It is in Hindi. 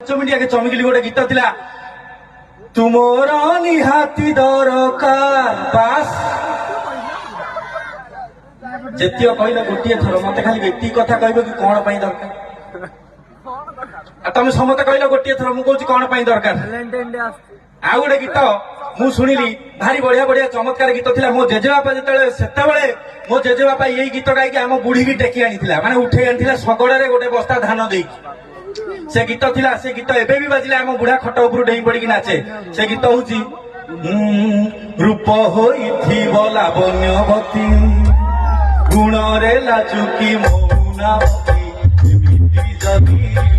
चमिटिया के चमकिली गोटे गीत थिला तुमर निहाती दरकार बास जेतियो कहल गोटे थर मत खाली एति कथा कहब कि कौन पाई दरकार तुम समस्त कहल गोटे थर मु कहूँ कौन पाई दरकार आ गोटे गीत मु शुणिली भारी बढ़िया बढ़िया चमत्कार गीत थिला मो जेजेबापा जिते सेतेबेले मो जेजेबापा यही गीत गायी आम बुढ़ी की टेकी आनी माने उठे आनी शगड़े गोटे बस्ता धान देकी से गीत थिला से गीत एबे भी बाजिले आम बुढ़ा खट उपरु डेई पड़ी नाचे से गीत होची रूप होइथिब लावण्यवती गुण रे लाजुकी मौनावती जदी